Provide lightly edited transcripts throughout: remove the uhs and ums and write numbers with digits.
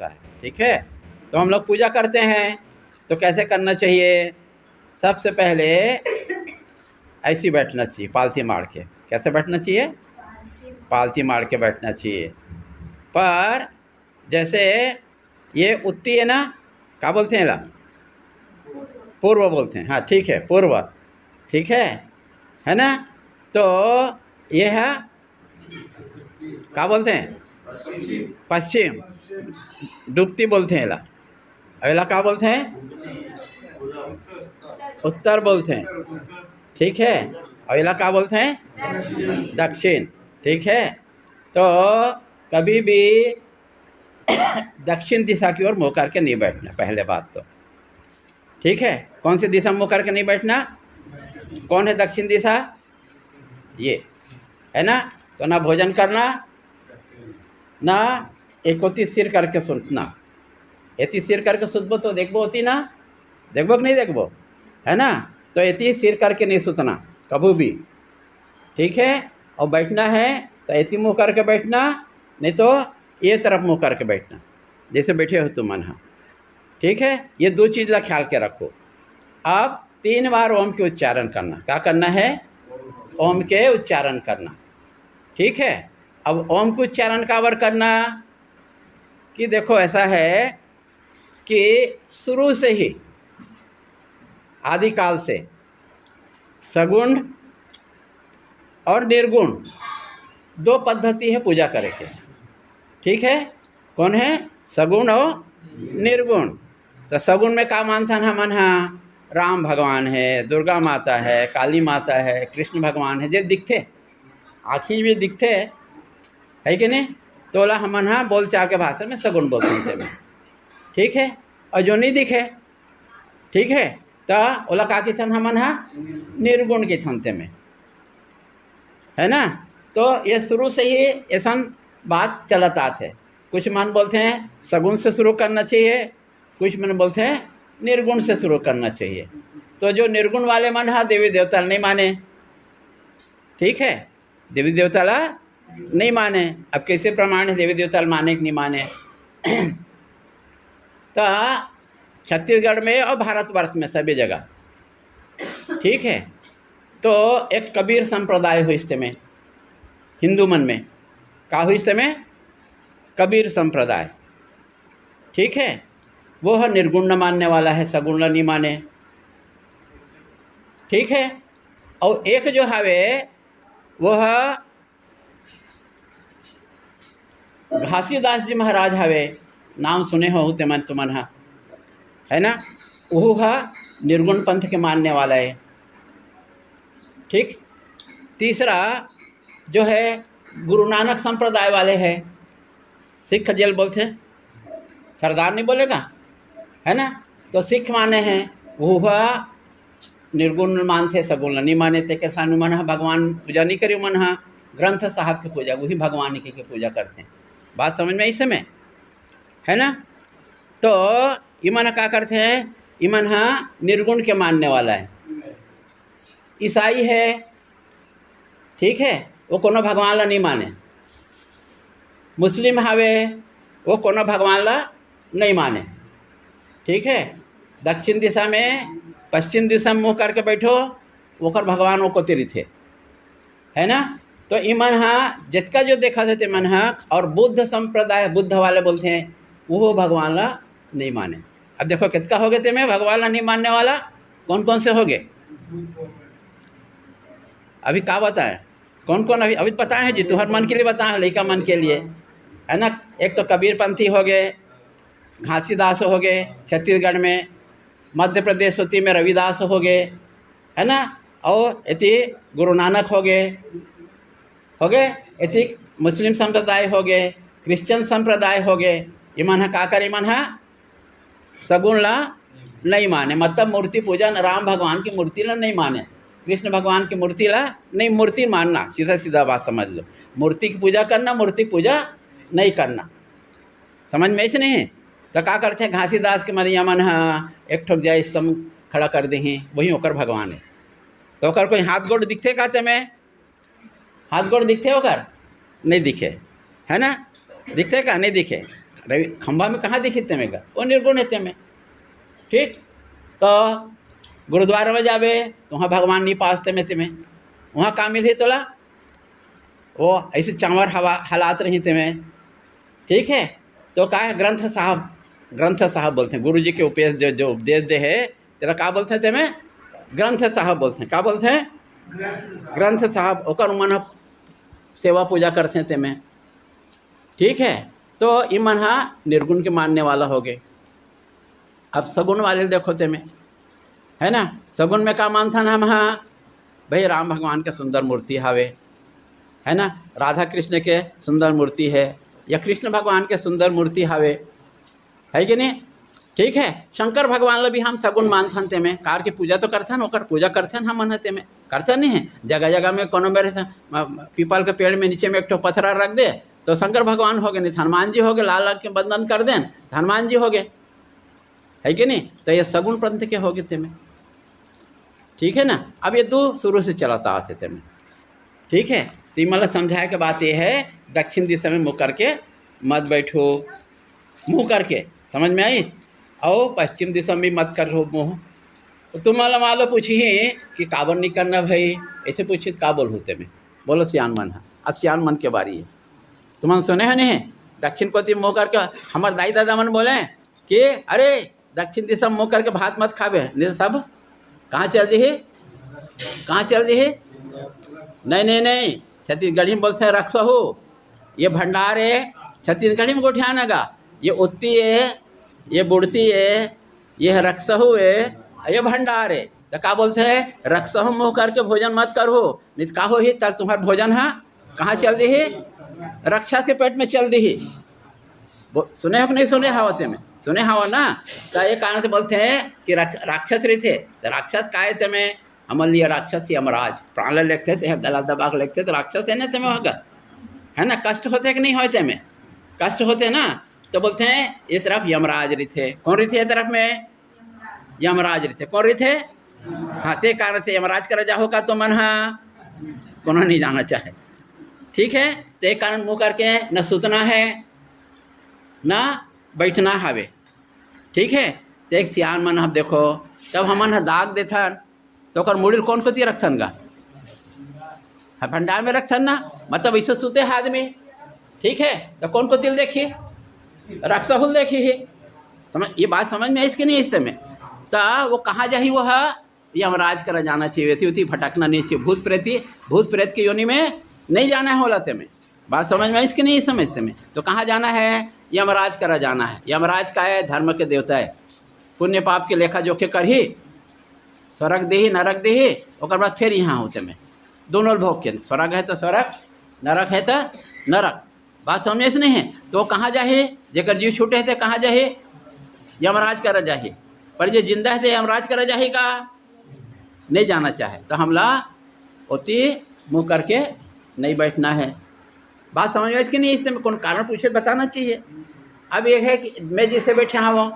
होता है। ठीक है, तो हम लोग पूजा करते हैं तो कैसे करना चाहिए? सबसे पहले ऐसी बैठना चाहिए, पालथी मार के। कैसे बैठना चाहिए? पालथी मार के बैठना चाहिए। पर जैसे ये उत्ती है ना, क्या बोलते हैं ला? पूर्व बोलते हैं। हाँ ठीक है, पूर्व। ठीक है ना? तो ये है क्या बोलते हैं? पश्चिम। डूबती बोलते हैं ला। अगला क्या बोलते हैं? उत्तर बोलते हैं। ठीक है, अगला क्या बोलते हैं? दक्षिण। ठीक है, तो कभी भी दक्षिण दिशा की ओर मुँह करके नहीं बैठना, पहले बात तो। ठीक है, कौन सी दिशा मुँह करके नहीं बैठना? कौन है दक्षिण दिशा? ये है ना। तो ना भोजन करना, ना एक होती सिर करके सुनना। एती सिर करके सुतबो तो देखबो होती ना, देखबो कि नहीं देखबो, है ना। तो एती सिर करके नहीं सुतना कभी भी। ठीक है, और बैठना है तो एती मुँह करके बैठना, नहीं तो ये तरफ मुँह करके बैठना, जैसे बैठे हो तुम मन। हाँ ठीक है, ये दो चीज़ का ख्याल के रखो। अब 3 बार ओम के उच्चारण करना। क्या करना है? ओम के उच्चारण करना। ठीक है, अब ओम के उच्चारण का बार करना कि देखो ऐसा है कि शुरू से ही आदिकाल से सगुण और निर्गुण 2 पद्धति है पूजा करे के। ठीक है, कौन है? सगुण और निर्गुण। तो सगुण में का मानता है मन? हाँ, राम भगवान है, दुर्गा माता है, काली माता है, कृष्ण भगवान है, जो दिखते आखिर भी दिखते है कि नहीं। तो बोला हमन हाँ बोल चाल के भाषा में सगुण बोलते हैं। ठीक है, और जो नहीं दिखे, ठीक है, तो ओला का की थन हमन हाँ निर्गुण की थनते में, है ना। तो ये शुरू से ही ऐसा बात चलत आते। कुछ मन बोलते हैं सगुण से शुरू करना चाहिए, कुछ मन बोलते हैं निर्गुण से शुरू करना चाहिए। तो जो निर्गुण वाले मन हाँ देवी देवता नहीं माने। ठीक है, देवी देवता ला नहीं माने। अब कैसे प्रमाण है देवी देवता माने कि नहीं माने? तो छत्तीसगढ़ में और भारतवर्ष में सभी जगह, ठीक है, तो एक कबीर संप्रदाय हुई इस में हिंदू मन में। का हुई इस में? कबीर संप्रदाय। ठीक है, वो है निर्गुण न मानने वाला है, सगुण नहीं माने। ठीक है, और एक जो हवे वो है घासीदास जी महाराज हवे, नाम सुने हो ते मन तुमन है ना। वो है निर्गुण पंथ के मानने वाला है। ठीक, तीसरा जो है गुरु नानक संप्रदाय वाले हैं, सिख जेल बोलते हैं, सरदार नहीं बोलेगा, है ना। तो सिख माने हैं, वो निर्गुण मानते, सगुण नहीं माने थे। कैसा मन है भगवान पूजा नहीं करी, मन है ग्रंथ साहब की पूजा, वही भगवान की पूजा करते हैं। बात समझ में इस समय, है ना। तो इमन क्या करते हैं? इमन हाँ निर्गुण के मानने वाला है। ईसाई है, ठीक है, वो कोनो भगवान ला नहीं माने। मुस्लिम हवे, वो कोनो भगवान ला नहीं माने। ठीक है, दक्षिण दिशा में पश्चिम दिशा में मुँह करके बैठो, ओकर भगवान वो को तिरी थे, है ना। तो इमन हाँ जितका जो देखा थे मन हाँ, और बुद्ध संप्रदाय, बुद्ध वाले बोलते हैं वो भगवान ला नहीं माने। अब देखो कितना हो गए थे मैं भगवान ला नहीं मानने वाला, कौन कौन से हो गए? अभी क्या बताएं कौन कौन? अभी अभी पता है जी, तुम्हारे मन के लिए बताएं, लड़का मन के लिए, है ना। एक तो कबीर पंथी हो गए, घासीदास हो गए छत्तीसगढ़ में, मध्य प्रदेश होती में रविदास हो गए, है ना। और इति गुरु नानक हो गए, इति मुस्लिम संप्रदाय हो गए, क्रिश्चियन संप्रदाय हो गए। इमन है का कर? इमन है सगुण ला नहीं माने, मतलब मूर्ति पूजन, राम भगवान की मूर्ति ला नहीं माने, कृष्ण भगवान की मूर्ति ला नहीं, मूर्ति मानना, सीधा सीधा बात समझ लो। मूर्ति की पूजा करना, मूर्ति पूजा नहीं करना, समझ में ऐसे नहीं है। तो क्या करते हैं घासीदास के मरिया मन हाँ एक ठोक जाए सम खड़ा कर दे, वही होकर भगवान है। तो ओकर कोई हाथ गोड़ दिखते कहते में? हाथ गोड़ दिखते होकर? नहीं दिखे, है ना। दिखते का? नहीं दिखे। रवि खंभा में कहाँ दिखी तेमेगा, वो निर्गुण है तेमें। ठीक, तो गुरुद्वारा में जावे तो वहाँ भगवान नहीं पासते में तुम्हें, वहाँ का मिल ही तोला, वो ऐसे चांवर हवा हालात रही तुम्हें। ठीक है, तो क्या है, ग्रंथ साहब बोलते हैं, गुरु जी के उपदेश जो उपदेश दे है तेरा का बोलते हैं तुम्हें, ग्रंथ साहब बोलते हैं। क्या बोलते हैं, ग्रंथ साहब। ओकर मन सेवा पूजा करते हैं तेमें। ठीक है, तो ये मन निर्गुण के मानने वाला हो गए। अब सगुण वाले देखो तेमें, है ना, सगुण में का मानता ना हम, भाई राम भगवान के सुंदर मूर्ति हावे, है ना, राधा कृष्ण के सुंदर मूर्ति है, या कृष्ण भगवान के सुंदर मूर्ति हावे, है कि नहीं। ठीक है, शंकर भगवान भी हम सगुण मानथन तेमें, कार की पूजा तो करथन, ओकर पूजा करथन हम मन तेमें, करते नहीं है। जगह जगह में कोनो मेरे से पीपल के पेड़ में नीचे में एक ठो पथरा रख दे तो शंकर भगवान हो गए, नहीं हनुमान जी हो गए, लाल लाल के बंधन कर दें हनुमान जी हो गए, है कि नहीं। तो ये सगुण पंथ के हो गए तेमें। ठीक है ना, अब ये दो शुरू से चलाता आते तेमें। ठीक है, तो मतलब समझाए के बात ये है, दक्षिण दिशा में मुँह करके मत बैठो, मुँह करके, समझ में आई। और पश्चिम दिशा में मत करो मुँह। तो तुम मालो पूछी कि काबर नहीं करना भाई, ऐसे पूछी का बोल होते में, बोलो सियान मन है। अब सियान मन के बारी है, तुम सुने हैं नहीं, दक्षिण को मुँह करके हमारे दाई दादा मन बोले कि अरे दक्षिण दिशा मुँह करके भात मत खावे, नहीं सब कहाँ चल रही है, कहाँ चल रही है। नहीं, छत्तीसगढ़ी में बोलते हैं रक्स हो, ये भंडार है, छत्तीसगढ़ी में गोठियानगा, ये उत्ती है, ये बुढ़ती है, ये रक्सहु है, ये भंडार है। तो क्या बोलते हैं, रक्सहु मुँह करके भोजन मत करो, नहीं का हो ही तर तुम्हारा भोजन है कहाँ चल रही है, रक्षा के पेट में चल रही है। सुने हो कि नहीं सुने हवाते में, सुने हवा ना। तो ये कारण से बोलते हैं कि राक्षस रही थे, तो राक्षस का है तुम्हें, हमारे लिए राक्षस यमराज, प्राण लिखते थे, गला दबा के लिखते तो राक्षस है ना तुम्हें होगा, है ना। कष्ट होते कि नहीं होते में, कष्ट होते ना, तो बोलते हैं ये तरफ यमराज रही थे। कौन रही थे ये तरफ में, यमराज रही थे। कौन रही थे, हाँ, ते कारण से यमराज कर जा होगा तो मन को नहीं जाना चाहे। ठीक है, तो एक कारण मुँह करके न सुतना है न बैठना हावे। ठीक है, तो एक सियान मन हम देखो, तब हमन दाग देथन तो ओकर मुड़िल कौन कोती रखथन गा, भंडार में रखथन ना, मतलब ऐसे सुते है आदमी। ठीक है, तो कौन को तिल देखिए, रक्सहुल देखी है, समझ, ये बात समझ में इसके नहीं इस समय। तो वो कहाँ जाही, वो है यमराज कर जाना चाहिए, थी भटकना नहीं चाहिए, भूत प्रेत की योनि में नहीं जाना है होलाते में। बात समझ में इसके नहीं समझते में। तो कहाँ जाना है, यमराज करा जाना है। यमराज का है, धर्म के देवता है, पुण्य पाप के लेखा जोखे कर ही स्वर्ग दे ही नरक दे ही, और बाद फिर यहाँ होते में दोनों भोग के, स्वर्ग है तो स्वर्ग, नरक है तो नरक। बात समझे से नहीं है। तो कहाँ जाहे, जेकर जीव छूटे है तो कहाँ जाहे, यमराज करा जाहे, पर जो जिंदा है तो यमराज करा जाहे का नहीं जाना चाहे, तो हमला होती मुँह करके नहीं बैठना है। बात समझ में इसकी नहीं, इसमें कौन कारण पूछे बताना चाहिए। अब ये है कि मैं जिससे बैठे हाँ वो,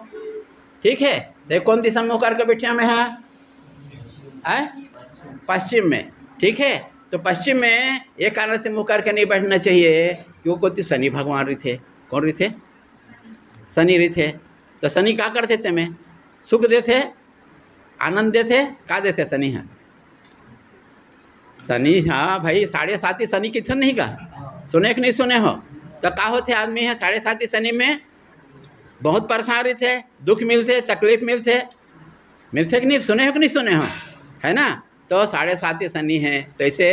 ठीक है, तो कौन दिशा में मुँह करके बैठे मैं है, पश्चिम में। ठीक है, तो पश्चिम में एक कारण से मुँह करके नहीं बैठना चाहिए, क्यों को शनि भगवान रही थे। कौन रही थे, शनि रही थे। तो शनि क्या करते थे में, सुख देते, आनंद देते, का देते शनि है, शनि हाँ भाई 7.5 शनि किथन नहीं का, सुने कि नहीं सुने हो। तो का होते आदमी है 7.5 शनि में बहुत परेशान रही थे, दुख मिलते, तकलीफ मिलते कि नहीं, सुने हो कि नहीं सुने हो, है ना। तो 7.5 शनि है, तो ऐसे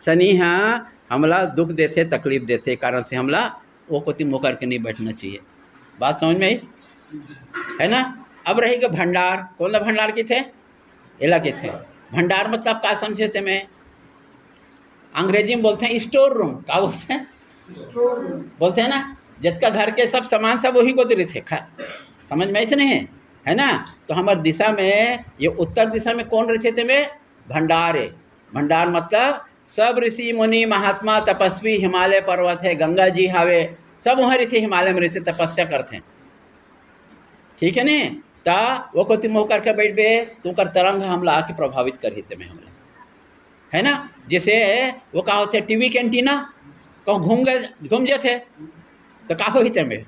शनि हाँ हमला दुख देते, तकलीफ देते, कारण से हमला वो कोती मुँह करके नहीं बैठना चाहिए। बात समझ में आई, है ना। अब रहेगा भंडार, कौन सा भंडार की थे, एला के थे। भंडार मतलब क्या समझे थे में, अंग्रेजी में बोलते हैं स्टोर रूम, क्या बोलते हैं, बोलते हैं ना, जिसका घर के सब सामान सब वही को दे थे, समझ में ऐसे नहीं है ना। तो हमारे दिशा में, ये उत्तर दिशा में कौन रहते थे में, भंडार है। भंडार मतलब सब ऋषि मुनि महात्मा तपस्वी, हिमालय पर्वत है, गंगा जी हावे, सब वहाँ रहते, हिमालय में रहते, तपस्या करते हैं। ठीक है नहीं, ता वो को तुम करके बैठ बे, तुम कर तरंग हमला आके प्रभावित कर ही में हमला, है ना। जैसे वो कहा टीवी के एंटीना कहूँ घूम जाते तो का हो ही में,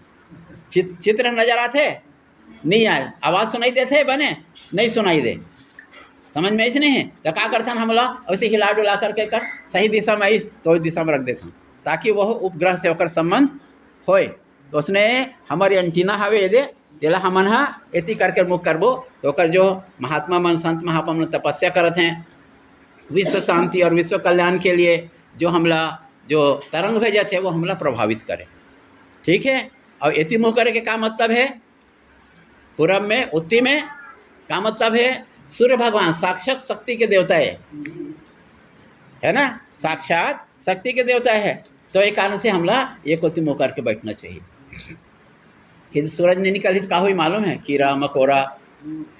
चित्र नजर आते नहीं आए, आवाज़ सुनाई देते बने नहीं सुनाई दे, समझ में ऐसे नहीं है तो क्या करता हम लोग ऐसे हिला डुला करके कर सही दिशा में आई तो दिशा में रख देता हूँ ताकि वह उपग्रह से होकर संबंध होए। तो उसने हमारी एंटीना हवे दे तेला हमन हा एती करके मुख करबो तो ओकर जो महात्मा मन संत महात्मा तपस्या करत हैं विश्व शांति और विश्व कल्याण के लिए जो हमला जो तरंग भेजे थे वो हमला प्रभावित करे। ठीक है, और एती मुँह करे के का मतलब है, पूरब में उत्ती में का मतलब है, सूर्य भगवान साक्षात शक्ति के देवता है ना, साक्षात शक्ति के देवता है। तो एक कारण से हमला एक ओती मुँह करके बैठना चाहिए। कि सूरज नहीं निकली तो का हुई मालूम है, कीड़ा मकोड़ा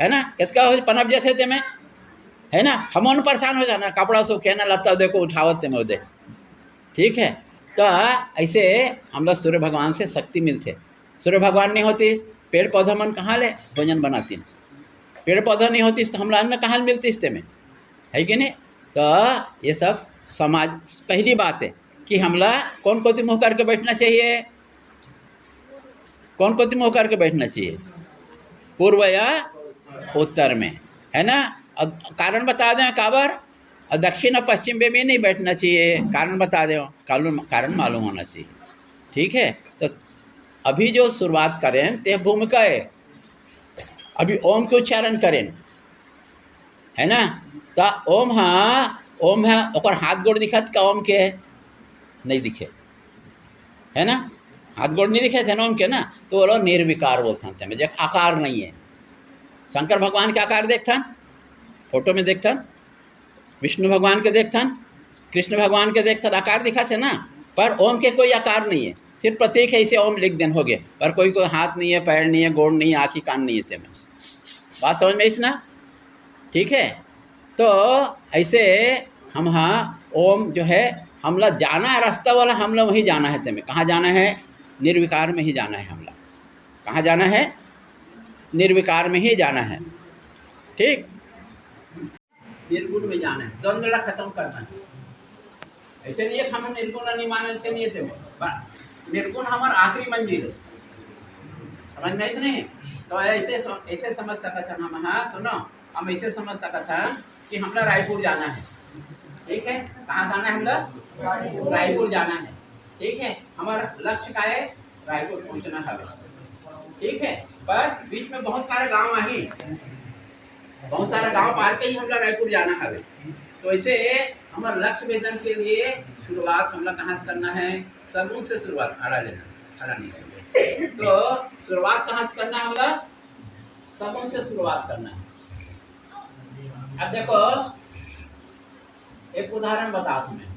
है ना, कितना हो पनप जैसे ते में है ना, हम परेशान हो जाना, कपड़ा सूखे ना लत्ता देखो उठावत ते में दे। ठीक है, तो ऐसे हम लोग सूर्य भगवान से शक्ति मिलते। सूर्य भगवान नहीं होती पेड़ पौधा मन कहाँ ले भोजन बनाती, पेड़ पौधा नहीं होती तो हमला अन्न कहाँ मिलती इसते में, है कि नहीं। तो ये सब समाज पहली बात है कि हमला कौन कोती मुँह करके बैठना चाहिए, कौन कोती मुँह करके बैठना चाहिए, पूर्व या उत्तर में, है ना। और कारण बता दें काबर, और दक्षिण और पश्चिम में भी नहीं बैठना चाहिए, कारण बता दें, कारण मालूम होना चाहिए। ठीक है, तो अभी जो शुरुआत करें ते भूमिका है, अभी ओम के उच्चारण करें, है ना। तो ओम है और हाथ गोड़ दिखत का ओम के नहीं दिखे, है ना, हाथ गोड़ नहीं दिखे थे ना ओम के ना, तो वो लोग निर्विकार बोलते हैं, जब आकार नहीं है। शंकर भगवान के आकार देखथन, फोटो में देखथन, विष्णु भगवान के देखथन, कृष्ण भगवान के देखथन, आकार दिखा थे ना, पर ओम के कोई आकार नहीं है, सिर्फ प्रतीक है, इसे ओम लिख देन हो गए, पर कोई हाथ नहीं है, पैर नहीं है, गोड़ नहीं है, आँखी कान नहीं है, बात समझ में इसना। ठीक है, तो ऐसे हम ओम जो है हमला जाना है रास्ता वाला, हमला वहीं जाना है, तुम्हें कहाँ जाना है, निर्विकार में ही जाना है, हमला कहाँ जाना है, निर्विकार में ही जाना है। ठीक, निर्गुण में जाना है, द्वंद्व खत्म करना है। ऐसे नहीं है हम निर्गुण नहीं माने, ऐसे नहीं है, निर्गुण हमारा आखिरी मंजिल है, समझ में ऐसे नहीं। तो ऐसे समझ सकते हम, हाँ सुनो, हम ऐसे समझ सकते हैं कि हमला रायपुर जाना है। ठीक है, कहाँ जाना है, हमला रायपुर जाना है। ठीक है, हमारा लक्ष्य का है रायपुर पहुँचना है। ठीक है, पर बीच में बहुत सारे गांव आई, बहुत सारे गांव पार के ही हमला रायपुर जाना है। तो ऐसे हमारा लक्ष्य भेदन के लिए शुरुआत हमला कहाँ से करना है, सगुन से शुरुआत, हरा लेना, हरा नहीं। तो शुरुआत कहाँ से करना है, हमला सगुन से शुरुआत करना है। अब देखो एक उदाहरण बता तुम्हें।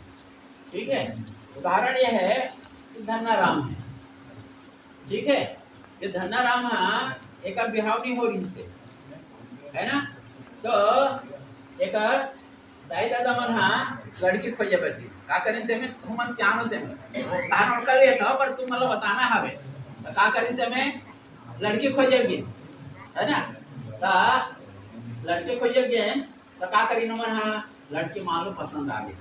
ठीक है, उदाहरण यह है कि धन्नाराम है। ठीक है, ये धन्नाराम एक बिहाव नहीं हो रही से, है ना। तो एक दाई दादा मन लड़की खोजे बैठी, का करें ते में तुम सियान होते में उदाहरण कर लिया था, पर तुम मतलब बताना हवे तो का करें ते में लड़की खोजेगी, है ना। तो लड़के खोजेगी तो का करी नमन लड़की मालूम पसंद आ गई।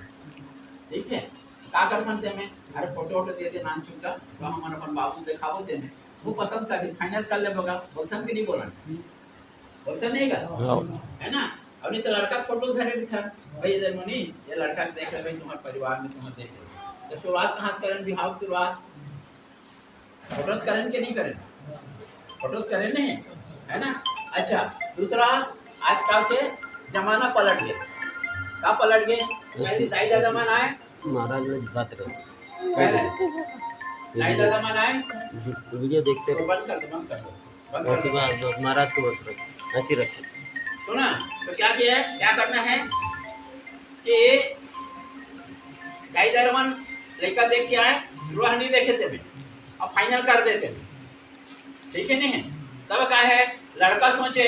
ठीक है, का कर मनते में अरे फोटो वोटो दे दे नान चुका, तो हम अपन बाबू दिखाओ दे में वो पसंद कर फाइनल कर ले बगा, बोलतन कि नहीं बोलन, बोलते नहीं का, है ना। अब नहीं तो लड़का फोटो धरे दिखा भाई, इधर मुनी ये लड़का देख ले भाई, तुम्हारे परिवार में तुम्हें देख ले। तो शुरुआत कहाँ से करें, बिहाव शुरुआत फोटोज करें कि नहीं करें, फोटोज करें नहीं, है ना। अच्छा, दूसरा आजकल के जमाना पलट गए, क्या पलट गए, पहले दाई दादा मन आए महाराज में बात करो, पहले दाई दादा मन आए वीडियो देखते तो बंद कर दो, बंद कर दो, और सुबह महाराज को बस रखो, ऐसे रखो। सुना, तो क्या किया है, क्या करना है कि दाई दादा मन लड़का देख के आए, रोह नहीं देखे थे, अब फाइनल कर देते। ठीक है नहीं, तब क्या है, लड़का सोचे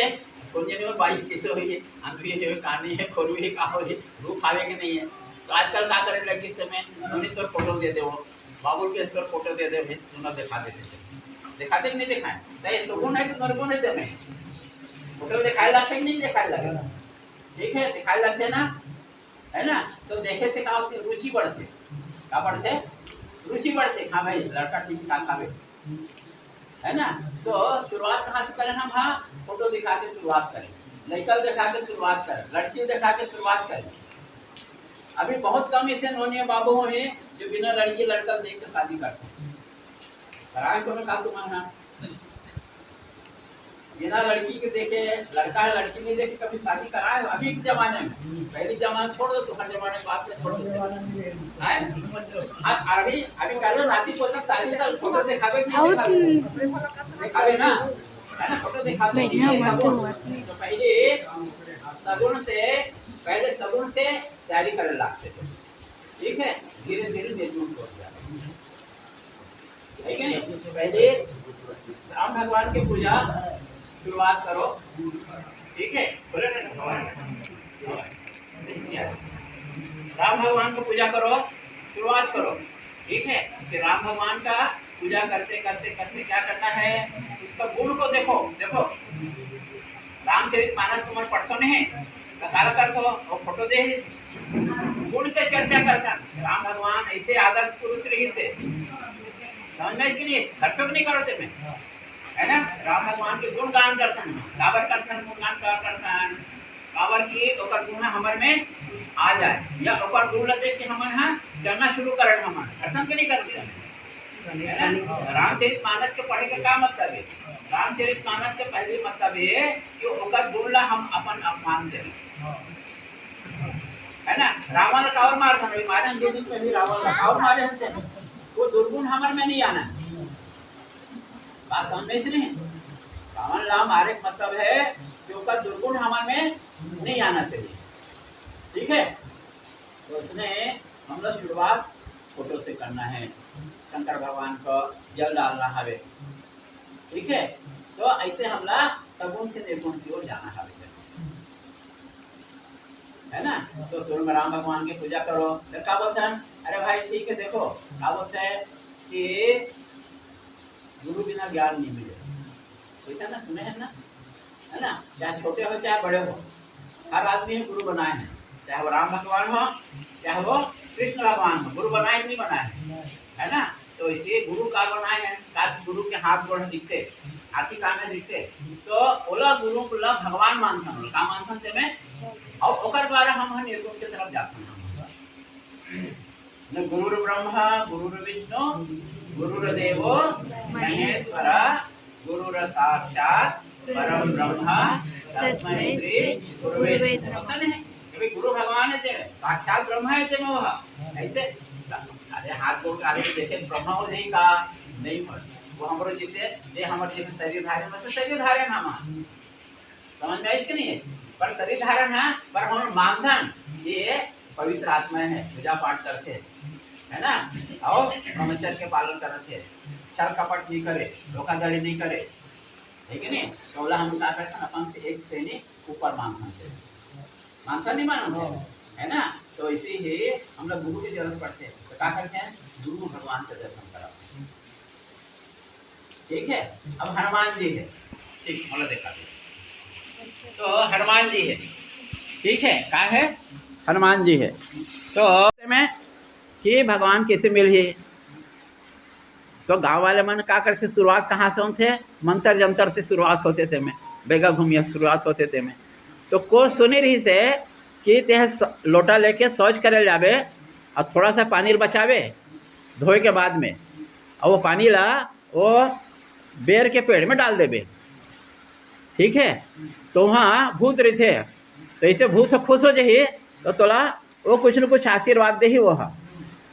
बाइक कैसे हुई है, अंधी है, कहानी है, खोरू है, का हो है, रूप आवे के नहीं है। तो आजकल क्या करे लगी तुम्हें तो फोटो दे दे, वो बाबुल के तो फोटो दे दे, तुम दिखा देते, दिखाते कि नहीं दिखाए, तो सुकून है कि नरगुण है तुम्हें, फोटो दिखाए लगते कि नहीं दिखाए लगे। ठीक है, दिखाए लगते ना, है ना। तो देखे से क्या होती, रुचि बढ़ते, क्या बढ़ते, रुचि बढ़ते, हाँ भाई लड़का ठीक ठाक आवे, है ना। तो शुरुआत कहाँ से करें हम? हाँ, फोटो दिखा के शुरुआत करें, लड़का दिखा के शुरुआत करें, लड़की दिखा के शुरुआत करें। अभी बहुत कम ऐसे नोनिया बाबू हैं जो बिना लड़की लड़का देख के शादी करते हैं। कराए को मैं कहा तुम्हारा बिना लड़की के देखे, लड़का है लड़की नहीं देखे कभी शादी कराए हो? अभी के जमाने में, पहले जमाना छोड़ दो, तुम्हारे जमाने की बात छोड़ दो। अभी अभी कर लो राती को तक शादी का फोटो दिखावे कि नहीं दिखावे ना, है ना, फोटो दिखावे। तो पहले सगुन से तैयारी करने लगते थे, ठीक है, धीरे धीरे निर्गुण हो जाए, ठीक है। पहले राम भगवान की पूजा शुरुआत करो, ठीक है। राम भगवान को पूजा करो, शुरुआत करो, ठीक है। फिर राम भगवान का पूजा करते करते करते क्या करना है, उसका गुण को देखो। देखो रामचरितमानस तुम्हारे पढ़तो नहीं काला करतो और फोटो दे गुण के चर्चा करता। राम भगवान ऐसे आदर्श पुरुष रही से समझ में कि नहीं, घटक नहीं करो में, है ना। राम भगवान के गुण गान करते हैं, काबर करते हैं, गुण गान करते हैं, काबर की ओकर गुण हमर में आ जाए, या ओकर गुण देख के हमन हां चलना शुरू करन, हमन खत्म के नहीं करते हैं, है ना। रामचरितमानस के पढ़े का क्या मतलब है? रामचरितमानस के पहले मतलब है कि ओकर गुण ला हम अपन अपमान करें, है ना। रावण का और मार था, मारे दो दिन पहले रावण का और मारे हमसे, वो दुर्गुण हमर में नहीं आना। बात समझ में नहीं, रावण ला मारे मतलब है कि उसका दुर्गुण हमारे में नहीं आना चाहिए, ठीक है। तो उसने हम लोग शुरुआत फोटो से करना है, शंकर भगवान को जल डालना है, ठीक है। तो ऐसे हम लोग सगुण से निर्गुण की ओर जाना है ना। तो शुरू में राम भगवान की पूजा करो, फिर क्या बोलते हैं, अरे भाई ठीक है, देखो क्या बोलते हैं कि गुरु बिना ज्ञान नहीं मिले, ठीक है ना, सुने हैं ना, है ना। चाहे छोटे हो चाहे बड़े हो, हर आदमी गुरु बनाए हैं, चाहे वो राम भगवान हो चाहे वो कृष्ण भगवान हो, गुरु बनाए नहीं बनाए, है ना। तो इसे गुरु का बनाए हैं, ताकि गुरु के हाथ गोड़ दिखते, आर्थिक काम में दिखते, तो ओला गुरु को भगवान मानता हूँ, का मानता से मैं, और ओकर द्वारा हम निर्गुण की तरफ जाते हैं। गुरु ब्रह्मा गुरु विष्णु गुरुर्देवो महेश्वरा गुरुर साक्षात परम ब्रह्मा तस्मै श्री गुरुवे नमः। गुरु भगवान है, साक्षात ब्रह्मा है, ते वह ऐसे अरे हाथ जोड़ के आगे देखे ब्रह्मा हो नहीं का नहीं, वो हमारे जैसे ये हमारे जैसे शरीर धारण, मतलब शरीर धारण हम समझ में आई कि नहीं है, पर शरीर धारण है, पर हम मानधन ये पवित्र आत्मा है, पूजा पाठ करते है ना, और ब्रह्मचर्य के पालन करते, छल कपट नहीं करे, धोखाधड़ी नहीं करे, है कि नहीं। तो हम क्या करते हैं, अपन से एक श्रेणी ऊपर मानता नहीं मानते, है ना। तो इसी ही हम लोग गुरु की जरूरत पड़ते हैं, तो क्या करते हैं, गुरु भगवान का दर्शन कराते हैं, ठीक है। अब हनुमान जी है, ठीक, मतलब देखा तो हनुमान जी है, ठीक है, क्या है, हनुमान जी है। तो में कि भगवान कैसे मिले, तो गांव वाले मन क्या करते, शुरुआत कहाँ से होते, मंत्र जंतर से शुरुआत होते थे में, बेगा घूमिया शुरुआत होते थे में। तो को सुनी रही से कि ते लोटा लेके शौच करे जावे और थोड़ा सा पानी बचावे धोए के बाद में, और वो पानी ला वो बेर के पेड़ में डाल देवे, ठीक है। तो वहाँ भूत रही थे, तो ऐसे भूत खुश हो जाइए तो तोला वो कुछ न कुछ आशीर्वाद दे ही, वह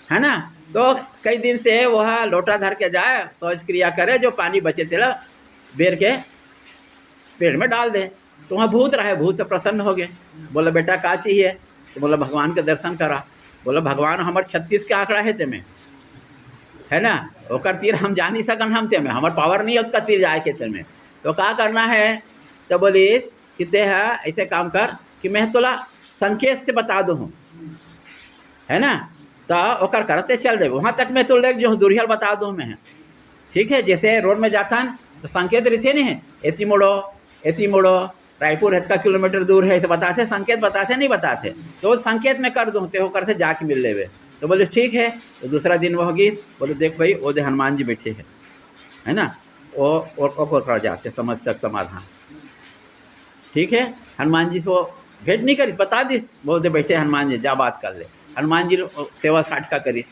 है ना। तो कई दिन से वह लोटा धर के जाए, शौच क्रिया करे, जो पानी बचे थे बेर के पेड़ में डाल दे, तो वहाँ भूत रहे, भूत प्रसन्न हो गए, बोला बेटा क्या चाहिए, तो बोला भगवान के दर्शन करा, बोला भगवान हमारे 36 के आंकड़ा है तेमें, है ना, ओकर तीर हम जा नहीं सकन, हम तेमें हमारे पावर नहीं है उसका तीर जाए के तेमें, तो क्या करना है, तो बोलिस कि ते है ऐसे काम कर कि मैं तोला संकेत से बता दूँ, है ना, तो ओकर करते चल दे, वहाँ तक मैं तो ले जो दूरियल बता दूँ मैं, ठीक है। जैसे रोड में जाता तो संकेत रहते नहीं है, एती मोड़ो रायपुर इतना किलोमीटर दूर है, तो बताते, संकेत बताते नहीं बताते, तो संकेत में कर दूँ, तो होकर से जाके मिल लेवे, तो बोले ठीक है। तो दूसरा दिन वो होगी, बोले देख भाई वो हनुमान जी बैठे है ना, वो कर जाते समस्या का समाधान। ठीक है, हनुमान जी को भेंट नहीं करी, बता दी, बोलते बैठे हनुमान जी जा बात कर ले। हनुमान जी सेवा साठ का करी।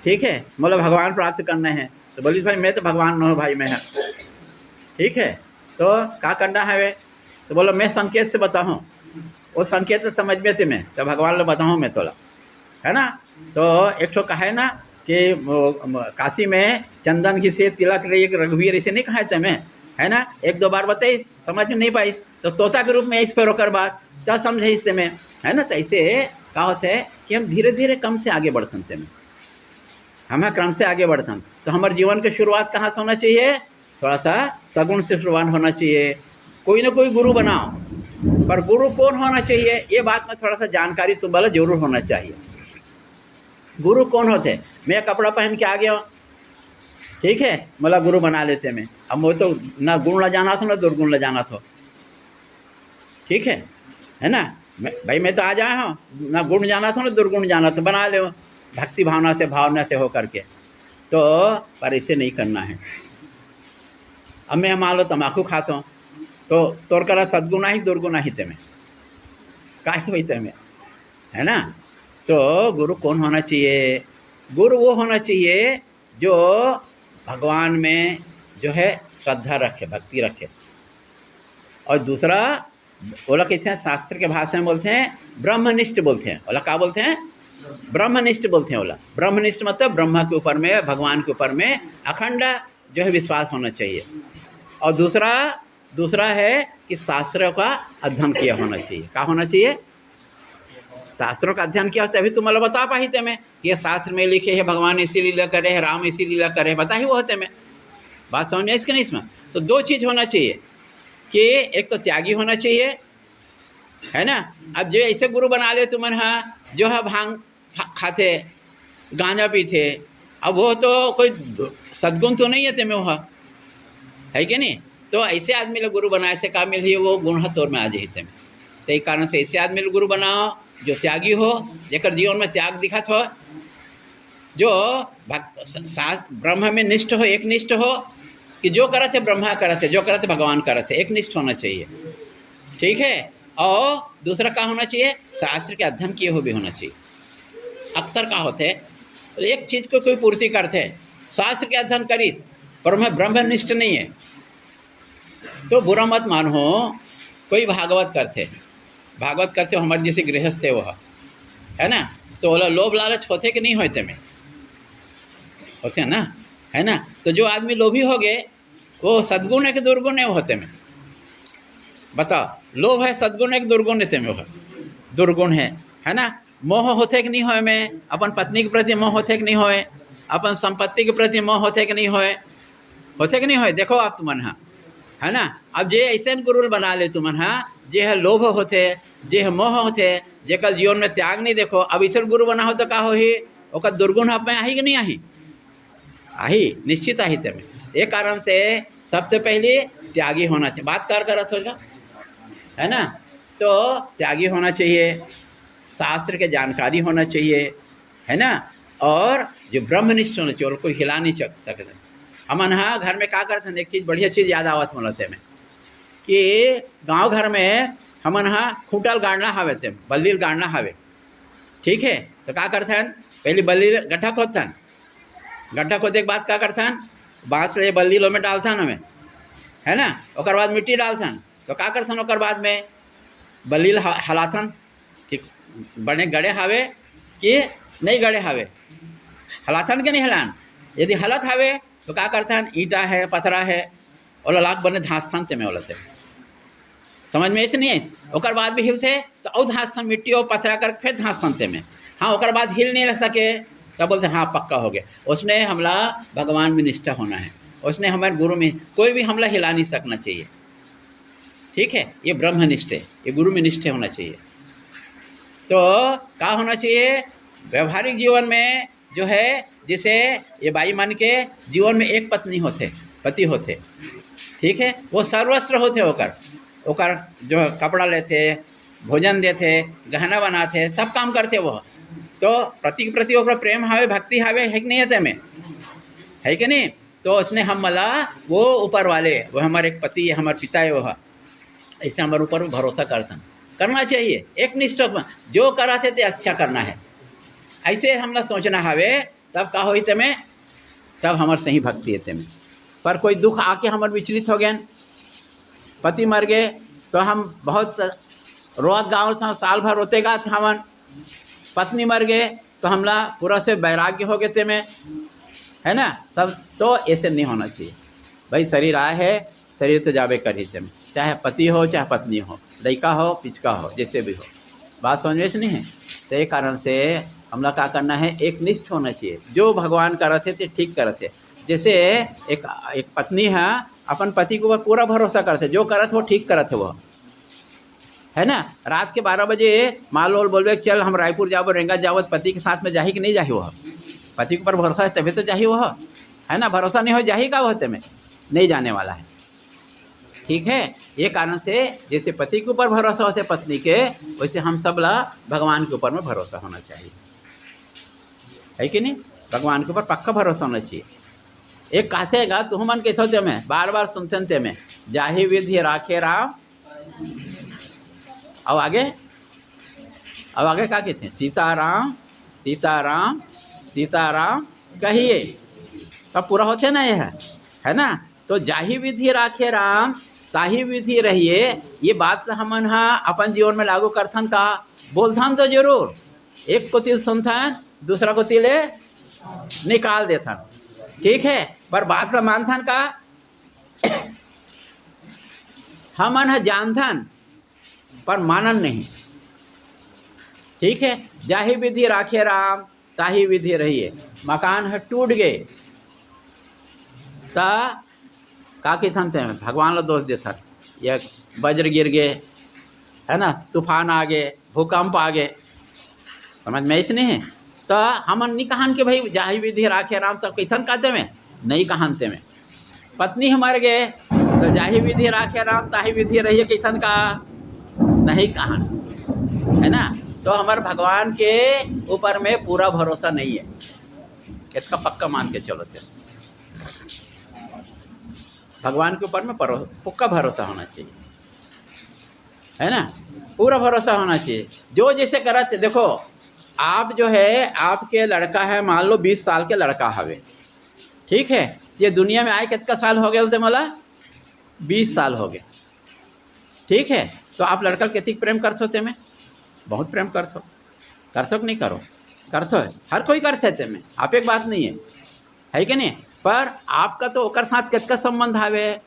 ठीक है, बोला भगवान प्राप्त करने हैं, तो बोली भाई मैं तो भगवान न हो भाई मैं है। ठीक है, तो क्या करना है वे, तो बोलो मैं संकेत से बताऊँ, वो संकेत से समझ में थे मैं, तो भगवान लोग बताऊँ मैं तोला, है ना। तो एक ठो कहा है ना कि काशी में चंदन की से तिलक रही रघुवीर, ऐसे नहीं कहा है तुम्हें, है ना। एक दो बार बताई, समझ में नहीं पाई, तो तोता के रूप में इस पर रोकर बात क्या समझे इससे में, है ना। तो ऐसे क्या होता है कि हम धीरे धीरे कम से आगे बढ़ते हैं, हमें क्रम से आगे बढ़ते हैं। तो हमारे जीवन की शुरुआत कहाँ से होना चाहिए, थोड़ा सा सगुण से शुरुआत होना चाहिए। कोई ना कोई गुरु बनाओ, पर गुरु कौन होना चाहिए ये बात में थोड़ा सा जानकारी तुम्हारा जरूर होना चाहिए। गुरु कौन होते, मैं कपड़ा पहन के आ गया, ठीक है, मतलब गुरु बना लेते मैं, अब वो तो ना गुण ला जाना था ना दुर्गुण ला जाना था। ठीक है ना, भाई मैं तो आ जाए हूँ, ना गुण जाना था ना दुर्गुण जाना था, बना ले भक्ति भावना से भावना से हो करके। तो पर इसे नहीं करना है। अब मैं मान लो तम्बाकू खाता हूँ, तो तोर करा सदगुना ही दुर्गुना ही ते में काहे वही ते में, है ना। तो गुरु कौन होना चाहिए, गुरु वो होना चाहिए जो भगवान में जो है श्रद्धा रखे, भक्ति रखे। और दूसरा बोला कहते हैं, शास्त्र के भाषा में बोलते हैं ब्रह्मनिष्ठ बोलते हैं, बोला क्या बोलते हैं, ब्रह्मनिष्ठ बोलते हैं। बोला ब्रह्मनिष्ठ मतलब ब्रह्मा के ऊपर में, भगवान के ऊपर में अखंड जो है विश्वास होना चाहिए। और दूसरा है कि शास्त्रों का अध्ययन किया होना चाहिए। क्या होना चाहिए, शास्त्रों का अध्ययन किया होता है। अभी तुम मतलब बता पाई थे मैं, ये शास्त्र में लिखे है भगवान इसी लीला करे है, राम इसी लीला करे है, बता ही वो होते मैं, बात समझ में इसके नहीं इसमें। तो दो चीज़ होना चाहिए कि एक तो त्यागी होना चाहिए, है ना। अब जो ऐसे गुरु बना ले तुम हाँ, जो है भांग खाते, गांजा पीते, अब वो तो कोई सद्गुण तो नहीं है ते में, वो है कि नहीं। तो ऐसे आदमी लोग गुरु बनाए से काम मिल वो गुण तौर में आ जाए ते में। तो एक कारण से ऐसे आदमी गुरु बनाओ जो त्यागी हो, जेकर जीवन में त्याग दिखत हो, जो ब्रह्म में निष्ठ हो, एक निष्ठ हो, कि जो करते ब्रह्मा करते, जो करते भगवान करते, एक निष्ठ होना चाहिए। ठीक है, और दूसरा क्या होना चाहिए, शास्त्र के अध्ययन किए हुए भी होना चाहिए। अक्सर क्या होते तो एक चीज को कोई पूर्ति करते, शास्त्र के अध्ययन करीस पर मैं ब्रह्मनिष्ठ नहीं है, तो बुरा मत मानो। कोई भागवत करते हो हमारे जैसे गृहस्थ है वो, है ना। तो बोला लोभ लालच होते कि नहीं होते में, होते हैं ना, है ना। तो जो आदमी लोभी हो गए वो सद्गुण है कि दुर्गुण है, वो होते में बताओ, लोभ है सद्गुण है कि दुर्गुण है, में वो दुर्गुण है ना। मोह होते कि नहीं होए में, अपन पत्नी के प्रति मोह होते कि नहीं होए, अपन संपत्ति के प्रति मोह होते कि नहीं होए, होते कि नहीं होए, देखो आप तुमन हाँ, है ना। अब जे ऐसे गुरु बना ले तुमन हाँ, जे है लोभ होते, जे है मोह होते, जेकर जीवन में त्याग नहीं देखो, अब ईश्वर गुरु बना हो तो का हो ही, ओकर दुर्गुण आप में आही कि नहीं आही, आही निश्चित आही ते में। एक कारण से सबसे पहले त्यागी होना चाहिए, बात कर करत होगा, है ना। तो त्यागी होना चाहिए, शास्त्र के जानकारी होना चाहिए, है ना। और जो ब्रह्मनिष्ठ होना चाहिए, और कोई हिला नहीं सकते। हमन हाँ घर में क्या करते हैं, एक चीज़ बढ़िया चीज़ याद आवत मोलते में, कि गांव घर में हमन हाँ खूंटल गाड़ना हवे थे, बल्लील गाड़ना हवे, ठीक है। तो क्या करते हैं, पहले बल्लील गड्ढा खोदते हैं, गड्ढा खोदे के बाद क्या करते हैं, बाँस ले बल्लीलों में डालते हैं हमें, है ना। और बाद मिट्टी डालते हैं, तो क्या करते हैं, और बाद में बल्लील हलाथन कि बड़े गड़े हावे कि नहीं गड़े हावे, हलाथन के नहीं हलान, यदि हलत हावे तो क्या करते हैं, ईटा है पथरा है और लाख बने धांस्थान ते में ओलते, समझ में ऐसे नहीं है। और बाद भी हिलते तो और धांस्थान मिट्टी और पथरा कर फिर धांस्थान ते में, हाँ और बाद हिल नहीं रह सके तब बोलते हाँ पक्का हो गया, उसने हमला भगवान में निष्ठा होना है, उसने हमारे गुरु में कोई भी हमला हिला नहीं सकना चाहिए। ठीक है, ये ब्रह्मनिष्ठ है, ये गुरु में निष्ठे होना चाहिए। तो क्या होना चाहिए, व्यवहारिक जीवन में जो है, जिसे ये बाई मन के जीवन में एक पत्नी होते, पति होते, ठीक है, वो सर्वस्व होते, ओकर जो कपड़ा लेते, भोजन देते, गहना बनाते, सब काम करते वो। तो पति के प्रति ओकर प्रेम हावे, भक्ति हावे, है कि नहीं है में, है कि नहीं। तो उसने हम मला वो ऊपर वाले वो हमारे एक पति है, हमारे पिता है, वो ऐसे हमारे ऊपर भरोसा करना चाहिए। एक निष्ठ जो करा थे अच्छा करना है, ऐसे हमला सोचना हवे, तब का होई तमें, तब हमार सही भक्ति है तमें। पर कोई दुख आके हमार विचलित हो गए, पति मर गए तो हम बहुत रोत गाँव था, साल भर रोते गा थे हमन। पत्नी मर गए तो हमला पूरा से वैराग्य हो गए थे में, है ना। तब तो ऐसे नहीं होना चाहिए भाई। शरीर आए है, शरीर तो जावे कर ही में, चाहे पति हो चाहे पत्नी हो, लड़का हो पिचका हो, जैसे भी हो। बात समझ में नहीं है। तो ये कारण से हमला क्या करना है, एक निष्ठ होना चाहिए। जो भगवान करते थे ठीक करते। जैसे एक पत्नी है, अपन पति के ऊपर पूरा भरोसा करते, जो करते वो ठीक करते वो, है ना। रात के 12 बजे माल वाल बोलवे चल हम रायपुर जाओ, रेंगा जाओ, पति के साथ में जाही कि नहीं जाही वह। पति के ऊपर भरोसा है तभी तो जाही वह, है ना। भरोसा नहीं हो जाही का होते में, नहीं जाने वाला है। ठीक है। ये कारण से जैसे पति के ऊपर भरोसा होते पत्नी के, वैसे हम सब ला भगवान के ऊपर में भरोसा होना चाहिए, है कि नहीं। भगवान के ऊपर पक्का भरोसा होना चाहिए। एक कहते गा तुम मन कैसे होते में, बार बार सुनते थे में, जाहि विधि राखे राम। अब आगे क्या कहते हैं, सीताराम सीताराम सीताराम कहिए, तब पूरा होते ना यह, है ना। तो जाहि विधि राखे राम ताही विधि रहिए, ये बात से हमन अपन जीवन में लागू करथन का, बोलथन तो जरूर। एक को तिल सुनथन, दूसरा को तिले निकाल देथन, ठीक है। पर बात का मानथन का हमन जानथन पर मानन नहीं, ठीक है। जाहि विधि राखे राम ताही विधि रहिए। मकान है टूट गए ता का थन थे भगवान ला दोष देथन, या वज्र गिर गए, है ना, तूफान आ गए, भूकंप आ गए, समझ में ऐसे नहीं है। तो हमन नहीं कहन के भाई जाहि विधि राखे राम, तब कैथन कहते में नहीं कहनते में। पत्नी हमारे गए तो जाहि विधि राखे राम ताही विधि रहिए, कैथन का नहीं कहन, है ना। तो हमारे भगवान के ऊपर में पूरा भरोसा नहीं है, इसका पक्का मान के चलो थे। भगवान के ऊपर में पक्का भरोसा होना चाहिए, है ना, पूरा भरोसा होना चाहिए। जो जैसे करते, देखो आप जो है, आपके लड़का है, मान लो 20 साल के लड़का हवे, ठीक है। ये दुनिया में आए कितना साल हो गए मला, 20 साल हो गए, ठीक है। तो आप लड़का कितनी प्रेम करते होते में, बहुत प्रेम करते कि नहीं करो, करते हो, हर कोई करते थे में, आप एक बात नहीं है कि नहीं। पर आपका तो ओकर साथ कितना संबंध हावे,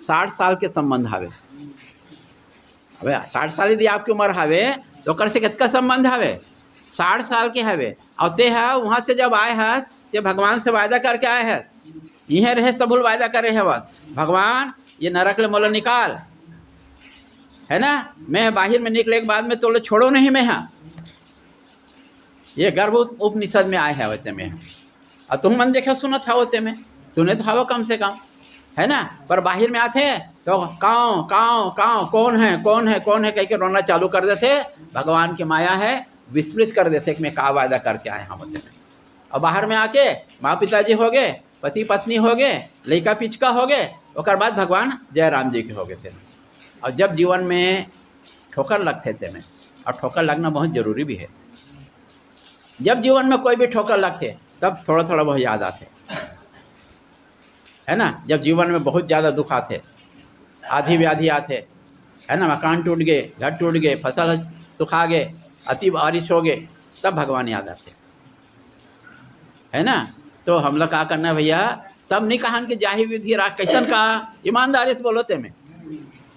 60 साल के संबंध हावे। अबे 60 साल यदि आपकी उम्र हावे तो ओकर से कितना संबंध हावे, 60 साल के हावे। और ते है वहाँ से जब आए हैं ते भगवान से वायदा करके आए हैं, यहीं रहे तबुल वायदा करे है बात, भगवान ये नरक ले मोला निकाल, है ना। मैं बाहर में निकले के बाद में तो छोड़ो नहीं मैं, हाँ ये गर्भ उपनिषद में आए हैं वैसे में। और तुम मन देखा सुना था होते में, सुने तो हवो कम से कम, है ना। पर बाहर में आते तो काँव काँव काँव, कौन है कह के रोना चालू कर देते। भगवान की माया है, विस्मृत कर देते कि मैं का वायदा करके आए हैं होते में। और बाहर में आके माँ पिताजी हो गए, पति पत्नी हो गए, लड़का पिचका हो गए, और बाद भगवान जय राम जी के हो गए थे। और जब जीवन में ठोकर लगते थे में, और ठोकर लगना बहुत ज़रूरी भी है, जब जीवन में कोई भी ठोकर लगते तब थोड़ा थोड़ा बहुत याद आते, है ना। जब जीवन में बहुत ज़्यादा दुख आते, आधी व्याधि आते, है ना, मकान टूट गए, घर टूट गए, फसल सुखा गए, अति बारिश हो गए, तब भगवान याद आते, है ना। तो हम लोग क्या करना है भैया, तब नहीं कहन कि जाहि विधि राख, कैसन का ईमानदारी से बोलो ते में,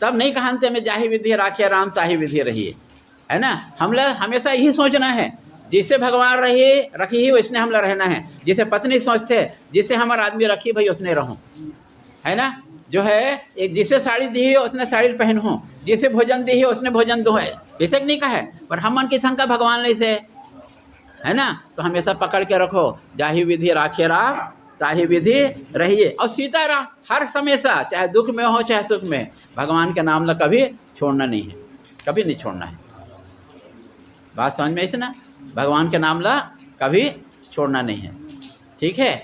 तब नहीं कहनते में जाहि विधि राखे राम ताही विधि रहिए, है ना। हम लोग हमेशा यही सोचना है, जिसे भगवान रखी ही वैसने हम लोग रहना है। जैसे पत्नी सोचते जिसे हमारा आदमी रखी भाई उसने रहूं, है ना। जो है एक जिसे साड़ी दी है उसने साड़ी पहनूँ, जिसे भोजन दी है उसने भोजन दो है, ऐसे नहीं कहा है। पर हम मन की शंका भगवान नहीं से, है ना। तो हमेशा पकड़ के रखो, जाहि विधि राखे राम ताही विधि रहिए। और सीताराम हर हमेशा, चाहे दुख में हो चाहे सुख में, भगवान के नाम ला कभी छोड़ना नहीं है, कभी नहीं छोड़ना है। बात समझ में ऐसे ना, भगवान के नाम ला कभी छोड़ना नहीं है, ठीक है।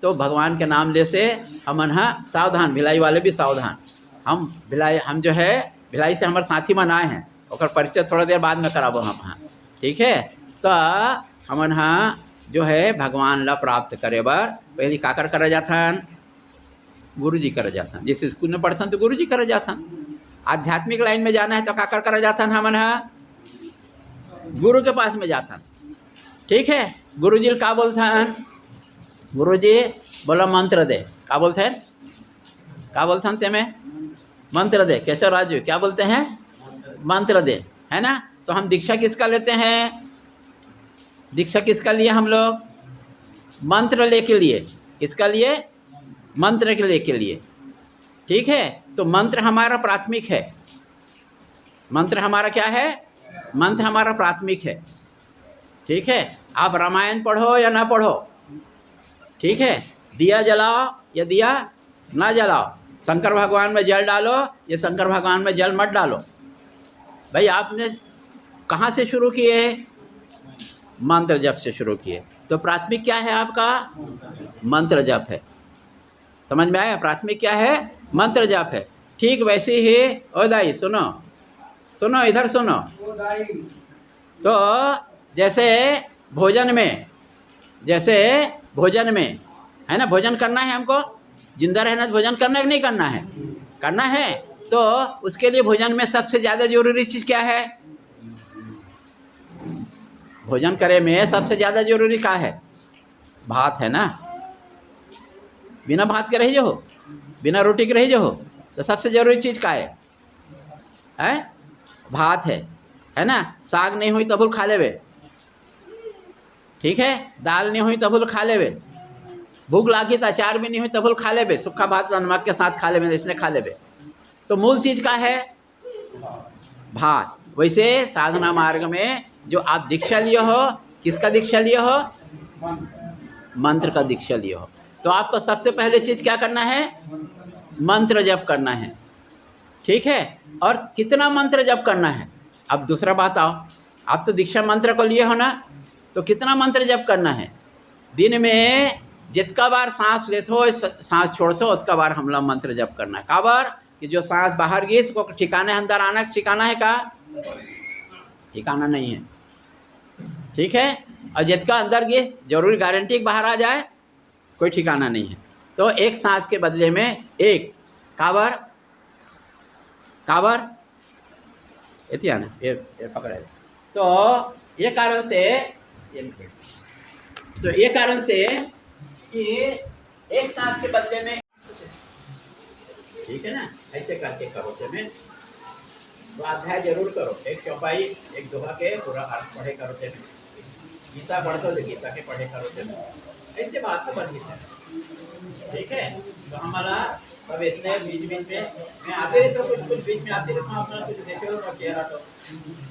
तो भगवान के नाम ले से हमन हाँ सावधान, भिलाई वाले भी सावधान। हम जो है भिलाई से हमारे साथी मन आए हैं, और परिचय थोड़ा देर बाद में कराबो हम हाँ, ठीक है। तो हमन हाँ जो है भगवान ला प्राप्त करे बर पहली काकर करा जाथन, गुरु जी करा जाथन। जिस स्कूल में पढ़थन तो गुरु जी करा जाथन। आध्यात्मिक लाइन में जाना है तो काकर करा जाथन, हमन हाँ गुरु के पास में जाथन, ठीक है। गुरु जी का बोलथन, गुरु जी बोला मंत्र दे, का बोलते हैं, का बोलथन ते में मंत्र दे। केशव राजू क्या बोलते हैं, मंत्र दे, है ना। तो हम दीक्षा किसका लेते हैं, दीक्षा किसका लिए हम लोग, मंत्र ले के लिए, किसका लिए, मंत्र के लेके लिए, ठीक है। तो मंत्र हमारा प्राथमिक है, मंत्र हमारा क्या है, मंत्र हमारा प्राथमिक है, ठीक है। आप रामायण पढ़ो या ना पढ़ो, ठीक है, दिया जलाओ या दिया ना जलाओ, शंकर भगवान में जल डालो या शंकर भगवान में जल मत डालो, भाई आपने कहाँ से शुरू किए, मंत्र जप से शुरू किए। तो प्राथमिक क्या है आपका, मंत्र जप है। समझ में आया, प्राथमिक क्या है, मंत्र जप है। ठीक वैसे ही ओ दाई सुनो सुनो, इधर सुनो। तो जैसे भोजन में, जैसे भोजन में है ना, भोजन करना है हमको, जिंदा रहना तो भोजन करना है कि नहीं करना है, करना है। तो उसके लिए भोजन में सबसे ज़्यादा जरूरी चीज़ क्या है, भोजन करे में सबसे ज़्यादा जरूरी क्या है, भात है ना। बिना भात के रही जो हो, बिना रोटी के रही जो हो, तो सबसे जरूरी चीज़ क्या है, भात है ना। साग नहीं हुई तबुल खा लेवे, ठीक है, दाल नहीं हुई तबुल खा लेवे, भूख लागी तो अचार भी नहीं हुई तबुल खा लेवे, सूखा भात नमक के साथ खा लेवे, इसने खा लेवे। तो मूल चीज़ का है भात। वैसे साधना मार्ग में जो आप दीक्षा लिए हो, किसका दीक्षा लिए हो, मंत्र का दीक्षा लिए हो, तो आपको सबसे पहले चीज़ क्या करना है, मंत्र जप करना है, ठीक है। और कितना मंत्र जप करना है, अब दूसरा बात आओ, आप तो दीक्षा मंत्र को लिए हो ना, तो कितना मंत्र जप करना है। दिन में जितना बार सांस लेते हो सांस छोड़ते हो उतना बार हमला मंत्र जप करना है। का बार कि जो सांस बाहर गई उसको ठिकाने अंदर आना ठिकाना है, का ठिकाना नहीं है, ठीक है। और जितना अंदर गई जरूरी गारंटी बाहर आ जाए, कोई ठिकाना नहीं है। तो एक सांस के बदले में एक काबर, काबर इतना ना ये पकड़े। तो ये कारण से, तो ये कारण से कि एक सांस के बदले में, ठीक है ना, ऐसे करके करो में स्वाध्याय जरूर करो, एक चौपाई एक दोहा के पूरा अर्थ पढ़े करो में, गीता पढ़ दो गीता के पढ़े करो में, ऐसे बात तो बन है, ठीक है। तो हमारा अब इसने बीच बीच में मैं आते रहता हूँ, कुछ बीच में आते रहता हूँ, अपना कुछ देखे हो और चेहरा तो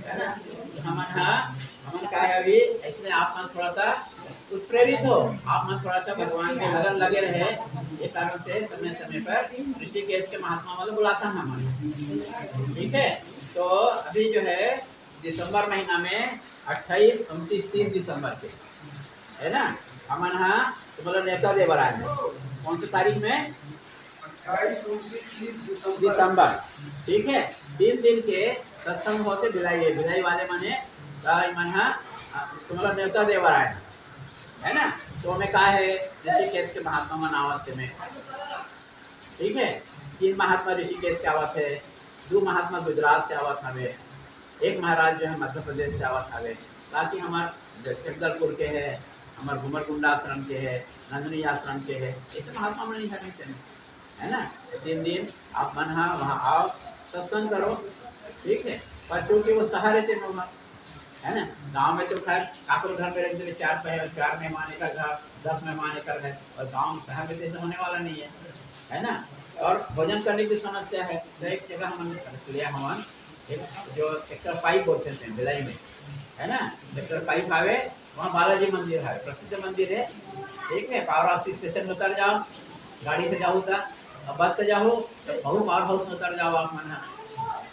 है ना। हमन का है अभी इसलिए आप मन थोड़ा सा उत्प्रेरित हो, आप मन थोड़ा सा भगवान के लगन लगे रहे, ये कारण से समय समय पर ऋषिकेश के महात्मा वाले बुलाता है हमारे, ठीक है। तो अभी जो है दिसंबर महीना में 28, 29, 30 दिसंबर के है ना, हमन तो मतलब नेता देवर आए हैं, कौन सी तारीख में, दिसंबर, ठीक है। 3 दिन के सत्संग होते भिलाई, भिलाई वाले माने तुम्हारा नेता देवर आए है ना। तो हमें कहा है ऋषिकेश के महात्मा मनावत में, ठीक है। 3 महात्मा ऋषिकेश के आवत है, 2 महात्मा गुजरात से आवत हवे, एक महाराज जो है मध्य प्रदेश से आवत हवे, ताकि हमारे जगदलपुर के है, हमारे घुमरकुंडा आश्रम के है, नंदनी आश्रम के है, ऐसे महात्मा नहीं है ना। 3 दिन आप मन वहाँ आओ, सत्संग करो, ठीक है। पर चूँकि वो सहारे थे होगा है ना, गांव में तो खैर काकुल घर में रहते 4 मेहमान का घर, 10 मेहमान का घर, और गांव शहर में तो होने वाला नहीं है ना। और भोजन करने की समस्या है, तो एक जगह हम लिया, हम जो सेक्टर 5 बोलते हैं भिलाई में है ना, सेक्टर 5 आवे, वहाँ बालाजी मंदिर है, प्रसिद्ध मंदिर है, ठीक है। पावर हाउस स्टेशन में उतर जाओ, गाड़ी से जाओ था, बस से जाओ तो बहु पावर हाउस में उतर जाओ आप मन,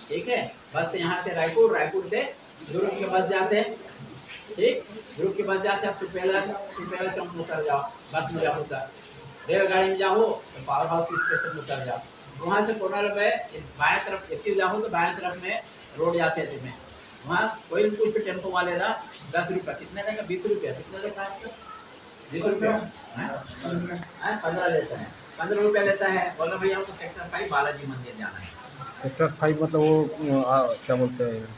ठीक है। बस से यहाँ से रायपुर, रायपुर से ग्रुप के बस जाते हैं, ठीक, ग्रुप के बस जाते हैं, सुपेला चौक में उतर जाओ, बस में जाओ था, रेलगाड़ी में जाओ तो पावर हाउस स्टेशन में उतर जाओ, वहाँ से कोनर में बाएं तरफ एसी जाओ तो बाएं तरफ में रोड जाते थे में, वहाँ कोई भी कुछ टेम्पो वाले ला 10 रुपया, कितने देगा 20 रुपया, कितने देगा 20 रुपया 15 लेता है, 15 रुपया लेता है। बोलो भैया हमको सेक्टर 5 बालाजी मंदिर जाना है। सेक्टर 5 मतलब वो क्या बोलते हैं,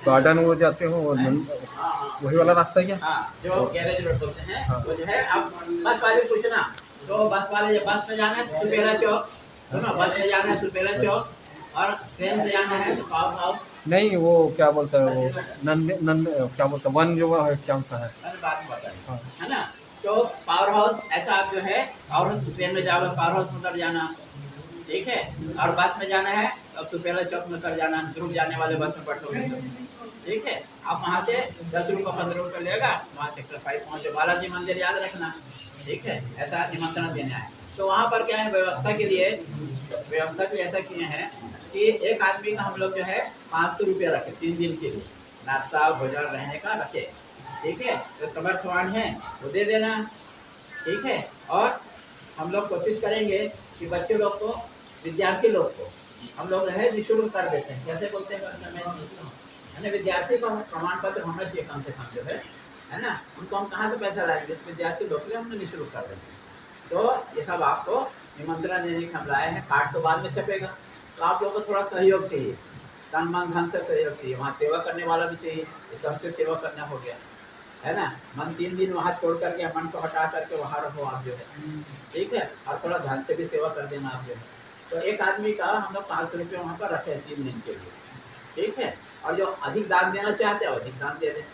गार्डन वो जाते हो और वही वाला रास्ता है क्या? हाँ, जो गैरेज रोड बोलते हैं, हाँ। वो जो है अब बस वाले पूछना, तो बस वाले बस में जाना है तो सुपेला चौक, सुनो बस में जाना है सुपेला चौक, और ट्रेन से जाना है तो पावर हाउस। नहीं वो क्या बोलते हैं, वो नंद नंद क्या बोलते हैं, वन जो है क्या सा है, मैंने बात बताई हाँ। है ना। तो पावर हाउस ऐसा आप जो है पावर हाउस ट्रेन में जाओगे पावर हाउस में उतर जाना, ठीक है, और बस में जाना है अब सुपेला चौक में उतर जाना, ध्रुव जाने वाले बस में बैठोगे तो, ठीक है। आप वहाँ से 10 रुपये 15 रुपये लेगा, वहाँ सेक्टर 5 पहुँचे, बालाजी मंदिर याद रखना, ठीक है। ऐसा निमंत्रण देना है। तो वहाँ पर क्या है, व्यवस्था के लिए ऐसा किए हैं कि एक आदमी का हम लोग जो है 500 रुपया रखे 3 दिन के लिए, नाश्ता भोजन रहने का रखे, ठीक है। तो समर्थवान है वो दे देना, ठीक है। और हम लोग कोशिश करेंगे कि बच्चे लोग को, विद्यार्थी लोग को हम लोग है निःशुल्क कर देते हैं, कैसे बोलते हैं, विद्यार्थी का प्रमाण पत्र होना चाहिए कम से कम जो है ना। उनको हम कहाँ से पैसा लाएंगे, विद्यार्थी लोग के हमने निःशुल्क कर देते हैं। तो ये सब आपको निमंत्रण देने के हम लाए हैं, कार्ड तो बाद में छपेगा, तो आप लोगों को थोड़ा सहयोग चाहिए, तन मन धन से सहयोग चाहिए, वहाँ सेवा करने वाला भी चाहिए, सबसे सेवा करना हो गया है ना। मन 3 दिन वहाँ छोड़ करके मन को हटा करके वहाँ रहो आप जो है, ठीक है, और थोड़ा धन से भी सेवा कर देना आप जो है। तो एक आदमी का हम लोग 500 रुपये वहाँ पर रखे 3 दिन के लिए, ठीक है। और जो अधिक दान देना चाहते हैं अधिक दान दे दें,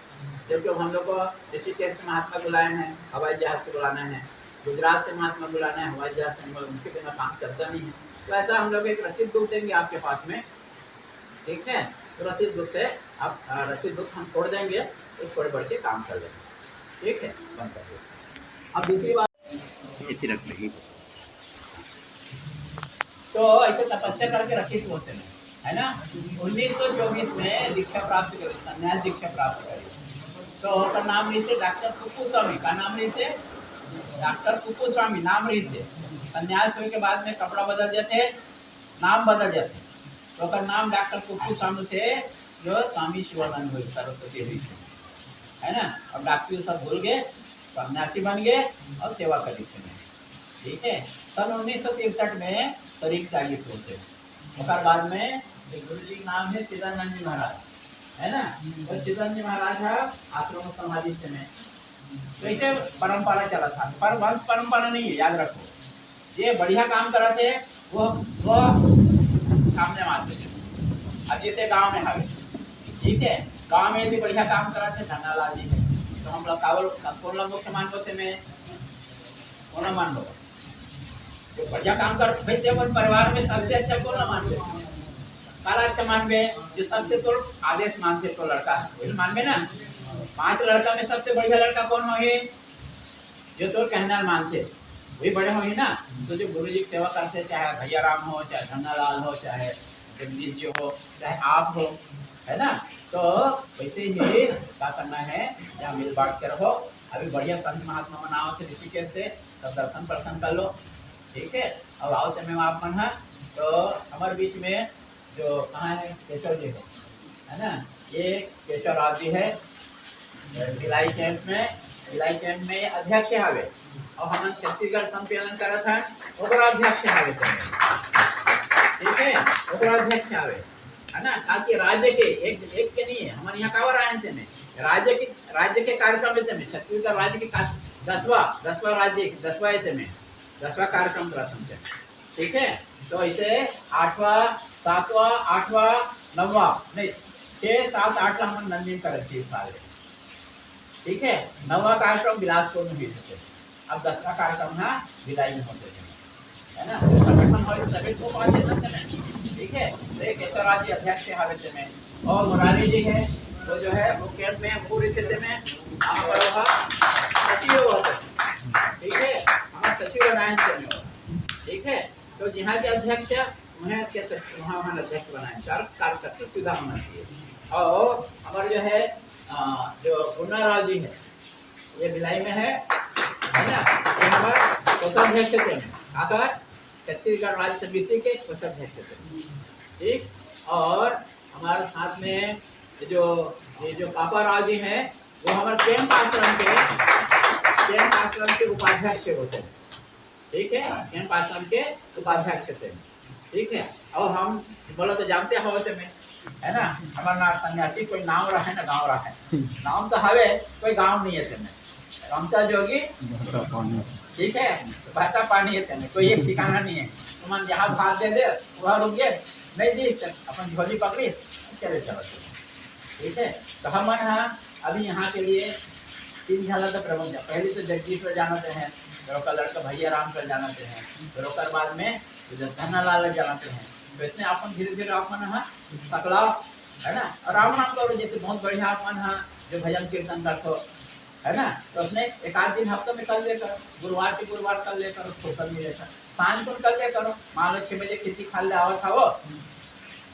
जबकि हम लोग को ऋषिकेश से महात्मा बुलाए हैं, हवाई जहाज से बुलाना है, गुजरात से महात्मा बुलाना है, हवाई जहाज से, उनके बिना काम चलता नहीं है। तो ऐसा हम लोग एक रसीद बुक देंगे आपके पास में, ठीक है। तो रसीद बुक से आप रसीद बुक हम छोड़ देंगे, तो थोड़े बढ़ के काम कर लेंगे, ठीक है। बंद कर दो। अब दूसरी बात इसी रख लेगी, तो ऐसे तपस्या करके रखी थी होते है ना। 1924 में दीक्षा प्राप्त करी, संन्यास दीक्षा प्राप्त करी। तो उसका नाम रही थे डॉक्टर कुप्पू स्वामी, का नाम रही थे डॉक्टर कुप्पू स्वामी, नाम रही थे। संन्यास होने के बाद में कपड़ा बदल जाते, नाम बदल जाते, तो उसका नाम डॉक्टर कुप्पू स्वामी से जो स्वामी शिवानंद हुई, सरस्वती हुई है ना। अब डॉक्टर सब भूल गए, सन्यासी बन गए और सेवा करी थे, ठीक है। सन 1963 में तरीक त्यागित होते, उसके बाद में एक गुरु जी नाम है चिदानंद जी महाराज, है ना। तो चिदानंद जी महाराज है आश्रम समाधि में, तो ऐसे परंपरा चला था, पर वंश परंपरा नहीं है, याद रखो। ये बढ़िया काम कर रहे थे वो सामने मारते थे, अब जैसे गाँव में हावे, ठीक है, गाँव में भी बढ़िया काम कर रहे थे धनालाल जी है, तो हम लोग कावल कौन लोग मुख्य मान बोते में कौन मान लो, तो बढ़िया काम कर भाई, अपन परिवार में सबसे अच्छा कौन मानते, काला अच्छा मानवे, जो सबसे तो आदेश मानते तो लड़का वही मानवे ना। 5 लड़का में सबसे बढ़िया लड़का कौन हो, जो तो कहना मानते वही बड़े होंगे ना। तो जो गुरु जी की सेवा करते, चाहे भैया राम हो, चाहे धन्नालाल हो, चाहे जगदीश जी हो, चाहे आप हो, है ना। तो वैसे ही क्या करना है, यहाँ मिल बांट के रहो। अभी बढ़िया संत महात्मा मनाओ से ऋषिकेश से, सब दर्शन कर लो, ठीक है। अब आओ समय में आप मन है, तो हमारे बीच में जो कहाँ है केशव जी है ना, ये केशव राव जी है, भिलाई कैंप में अध्यक्ष हावे, और हम छत्तीसगढ़ सम्मेलन करा था ओकरा अध्यक्ष हावे, ठीक है, ओकरा अध्यक्ष हावे, है ना। ताकि राज्य के एक के नहीं है, हमारे यहाँ कावर आए थे में राज्य के कार्यक्रम लेते में, छत्तीसगढ़ राज्य के 10वां राज्य 10वां ऐसे में 10वां कार्यक्रम प्रथम से, ठीक है। तो इसे 8वां 7वां 8वां 9वां नहीं 6 7 8 हम नंदीन कर रखी साल, ठीक है। 9वां कार्यक्रम बिलासपुर में हुई थे, अब 10वां कार्यक्रम है भिलाई में होते थे, है ना। संगठन हमारे सभी को पास है, ठीक है। तो एक केशवराज जी अध्यक्ष हावे में, और मुरारी जी है वो जो है वो कैंप में पूरी स्थिति में सचिव होते, ठीक है, हमारे सचिव बनाए थे, ठीक है। तो जहाँ के अध्यक्ष उन्हें के वहाँ अध्यक्ष बनाए, कार्यकर्ता सुविधा होना चाहिए। और हमारे जो है जो गुन्ना राव जी है, ये भिलाई में है ना, ये हमारा कोषाध्यक्ष थे आकर छत्तीसगढ़ राज्य समिति के कोषाध्यक्ष थे। ठीक, और हमारे साथ में ये जो कापा राव जी हैं वो हमारे कैंप आश्रम के उपाध्यक्ष होते हैं। ठीक है, कैंप आश्रम के उपाध्यक्ष थे। ठीक है, और हम बोलो तो जानते हो में है ना, हमारा सन्यासी कोई नाम रहा है ना गाँव रहा है, नाम तो हवे कोई गाँव नहीं है तेने, रमता जोगी ठीक है, बहता पानी है तेने, कोई एक ठिकाना नहीं है। तुम जहाँ भाग दे वहाँ रुक गए, नहीं दी अपन झोली पकड़ी चले चलो। ठीक है, तो हम अभी यहाँ के लिए 3 झाला तो प्रबंध है। पहले तो जगदीश पर जानते हैं, फिर उसका लड़का भैया राम पर जानते हैं, फिर उसके बाद में धन्नालाल जानते हैं। तो इसमें अपन धीरे धीरे अपन सकला है ना, और राम नाम करो जैसे बहुत बढ़िया अपन जो भजन कीर्तन करते है ना, तो उसने एक आध दिन हफ्ते में कर ले करो, गुरुवार के गुरुवार कर ले करो, फुर्सत मिले सांझ को कर ले करो। मान लो 6 बजे किसी खा ले आवत था वो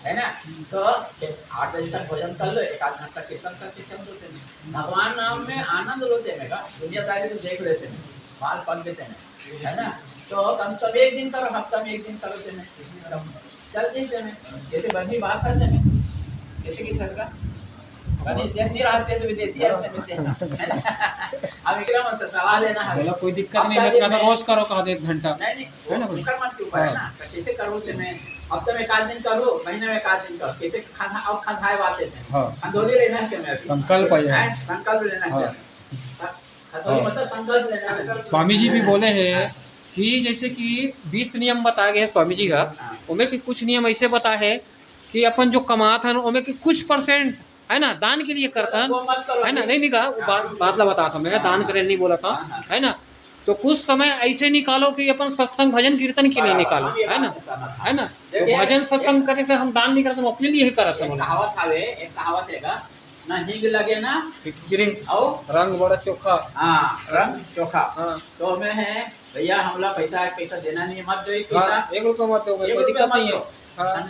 है ना, तो 8 बजे तक भोजन कर लो, 1 आध घंटा कीर्तन करके चल देते हैं। भगवान नाम में आनंद लेते हैं, दुनियादारी तो देख लेते हैं, बाल पक देते हैं है ना। तो कम से कम 1 दिन करो, हफ्ता में 1 दिन करो चल देते हैं। जैसे बनी बात करते हैं जैसे कि सरकार रहते तो विदेशी अब विक्रम सवाल लेना है, बोला कोई दिक्कत नहीं, मैं कहता रोज करो, कहा 1 घंटा नहीं है ना, उसका मत के ऊपर है ना। कैसे करो से मैं हफ्ते में 1 आध दिन करो, महीने में 1 आध दिन करो, कैसे खाना अब खाए बातें हैं। हां, खंडोली लेना है क्या, संकल्प है, संकल्प लेना है क्या, खंडोली मतलब संकल्प लेना है। स्वामी जी भी बोले हैं कि जैसे कि 20 नियम बताए गए हैं स्वामी जी का, उनमें कि कुछ नियम ऐसे बताए हैं कि अपन जो कमाता है उनमें कि कुछ परसेंट है ना दान के लिए करता है ना, नहीं कहा बात ला बता था मैं, दान करे नहीं बोला था है ना। तो कुछ समय ऐसे निकालो कि अपन सत्संग भजन कीर्तन के लिए निकालो है ना, तो भजन सत्संग करने से हम दान नहीं करते, हम अपने लिए ही करते हैं। कहावत है ना, हिंग लगे ना और रंग बड़ा चोखा, हाँ रंग चोखा। तो मैं है भैया हमला पैसा देना नहीं, मत दो 1 रुपया मत दो, कोई दिक्कत नहीं है,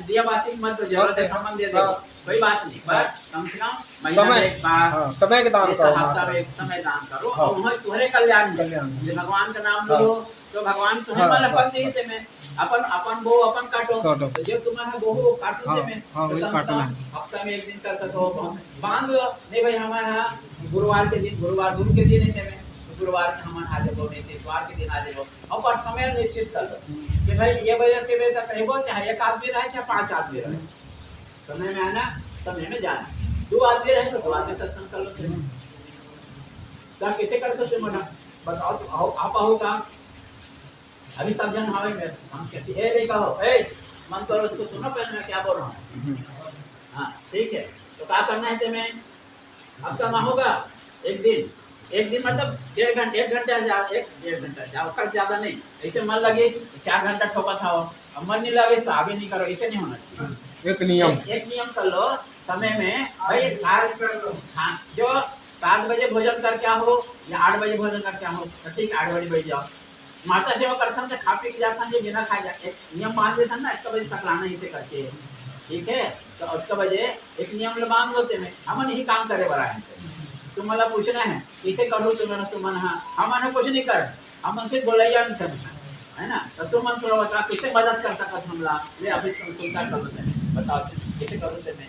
दिया बात मत दो, जरूरत है सामान दे दो, कोई बात नहीं, पर कम से कम महीना में एक बार समय के दान करो, हफ्ता में एक समय दान करो, और तुम्हारे कल्याण भगवान का नाम लो तो भगवान तुम्हें माला फल देते में अपन वो अपन काटो, तो जो तुम्हारा वो काटो से में हफ्ता में 1 दिन कर सको बांध लो। नहीं भाई हमारा गुरुवार के दिन, गुरुवार गुरु के दिन है, गुरुवार के हम आ जाओ, नहीं इतवार के दिन आ जाओ, और समय निश्चित कर दो कि भाई ये बजे से बजे तक कहो, चाहे 1 आदमी रहे चाहे 5 आदमी रहे, समय में आना समय में जाना। 2 आदमी रहे तो 2 आदमी सत्संग कर लो। क्या कैसे कर सकते मैडम बताओ, तो आप आओ काम अभी सब जन हवे में हम कहते ए नहीं कहो ए मन करो तो सुनो पहले मैं क्या बोल रहा हूँ। हाँ ठीक है, तो क्या करना है तुम्हें, हफ्ता में होगा 1 दिन मतलब 1.5 घंटे 1 घंटा जाओ कर, ज्यादा नहीं। ऐसे मन लगे 4 घंटा ठोका था, अब मन नहीं लगे तो अभी नहीं करो, ऐसे नहीं होना चाहिए। एक नियम कर लो समय में भाई हाँ, जो 7 बजे भोजन करके आओ या 8 बजे भोजन करके आओ, तो ठीक 8 बजे बैठ जाओ। माता सेवा करता तो खा पी के जाता जो बिना खाए जाते नियम बांध देता ना, 1 बजे तक लाना ही से करके ठीक है। तो 1 बजे एक नियम ले बांध होते में हम नहीं काम करे बड़ा है। तुम मला पूछना है कैसे करो, तुम्हें तुम हम कुछ नहीं कर, हम सिर्फ बोलैया नहीं करना है ना। तो तुम मन थोड़ा बता कैसे मदद कर सकता हमला ले अभी सुनता करो, बताओ कैसे करो तुम्हें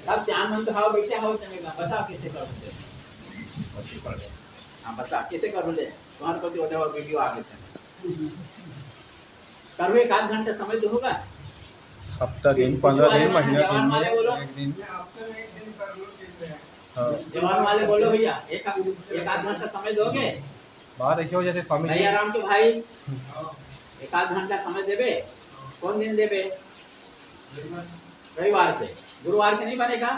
सब ध्यान मन हाव बैठे हाव तुम्हें बताओ कैसे करो। हाँ बता कैसे करो ले, तुम्हारे को तो वीडियो आ गए करो, 1 आध घंटे समय तो होगा, हफ्ता दिन 15 दिन महीना दिन जवान वाले बोलो भैया 1 आध घंटा समय दोगे। बात ऐसे हो जैसे स्वामी भैया राम तो भाई 1 आध घंटा समय देवे, कौन दिन देवे, रविवार से, गुरुवार से नहीं बनेगा,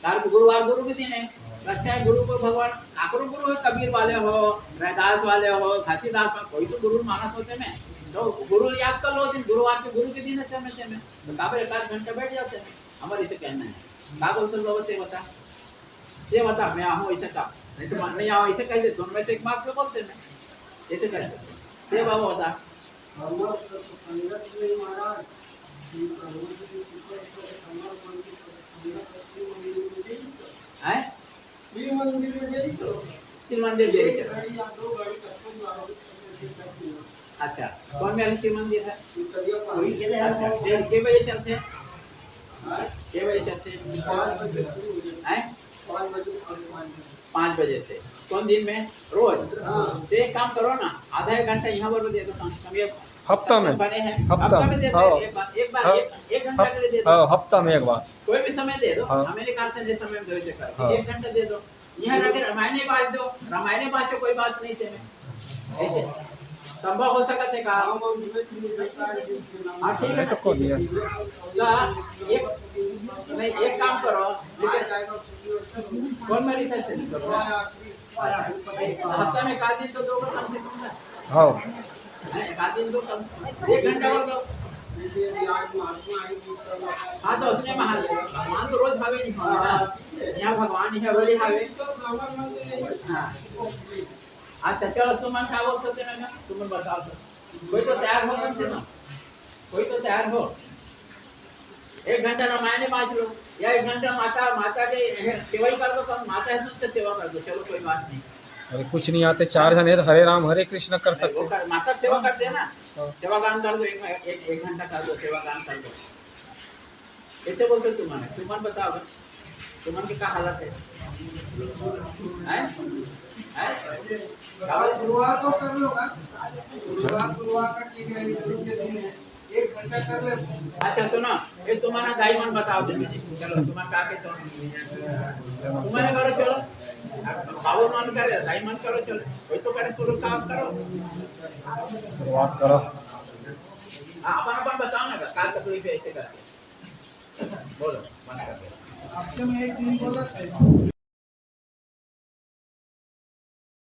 गुरुवार गुरु के दिन है। अच्छा है गुरु को भगवान आखिर गुरु है, कबीर वाले हो, रैदास वाले हो, घासीदास, कोई तो गुरु मानस होते में, तो गुरु याद कर लो दिन, गुरुवार के गुरु के दिन है समय में, तो काफी 1 आध घंटा बैठ जाते हैं। हमारे इसे कहना है क्या बोलते लोगों से बता मैं आहूँ ऐसे का, नहीं तो नहीं आओ ऐसे कह दे, दोनों में से एक बात बोलते हैं ऐसे करें से बाबू बता शिव मंदिर दे रहे चलो। अच्छा कौन मेरा शिव मंदिर है? अच्छा के बजे चलते हैं? के बजे चलते हैं? 5 बजे से। कौन दिन में? रोज। तो एक काम करो ना, आधा एक घंटा यहाँ पर दे दो कम से कम। ये हफ्ता में बने हैं हफ्ता में दे दो। हाँ। एक बार हाँ। एक घंटा के लिए दे दो। हाँ, हफ्ता में एक बार कोई भी समय दे दो। हाँ। अमेरिका से जिस समय दो चक्कर हाँ। 1 घंटा दे दो। यहाँ जाके रामायण बात दो, रामायण बात कोई बात नहीं थे में ऐसे संभव हो सकता है का? हाँ ठीक है तो कौन है? एक नहीं एक काम करो, कौन मेरी तरफ से हफ्ता में 1 दिन तो दो कम से कम। हाँ 1 दिन दो कम, 1 घंटा हो दो। हाँ तो उसने भगवान तो रोज भावे नहीं होगा, यहाँ भगवान है बोले भावे। हाँ अच्छा चलो तुम क्या बोल सकते हैं ना, तुम बताओ तो। कोई तो तैयार हो ना, कोई तो तैयार हो। 1 घंटा रामायण बांट लो या 1 घंटा माता के सेवा ही कर दो। कम माता है तुमसे सेवा कर दो, चलो कोई बात नहीं। अरे कुछ नहीं आते 4 जने हरे राम हरे कृष्ण कर सकते। वो कर, माता सेवा करते हैं ना, सेवा गान कर दो। एक घंटा कर दो, सेवा गान कर दो। कैसे बोलते तुमन बताओ, तुमन की क्या हालत है? शुरुआत तो कर लो, शुरुआत का ठीक है, एक घंटा कर ले। अच्छा सुनो, ये तुम्हारा दाई मन बताओ दे मुझे। चलो तुम्हारा क्या कहते हो? तुम्हारे करो चलो, बाबू मन करे, दाई मन करो चलो, कोई तो करे, शुरू काम करो, शुरुआत करो। अपन बताओ ना क्या तकलीफ है ऐसे करके बोलो। आपके में एक दिन बोला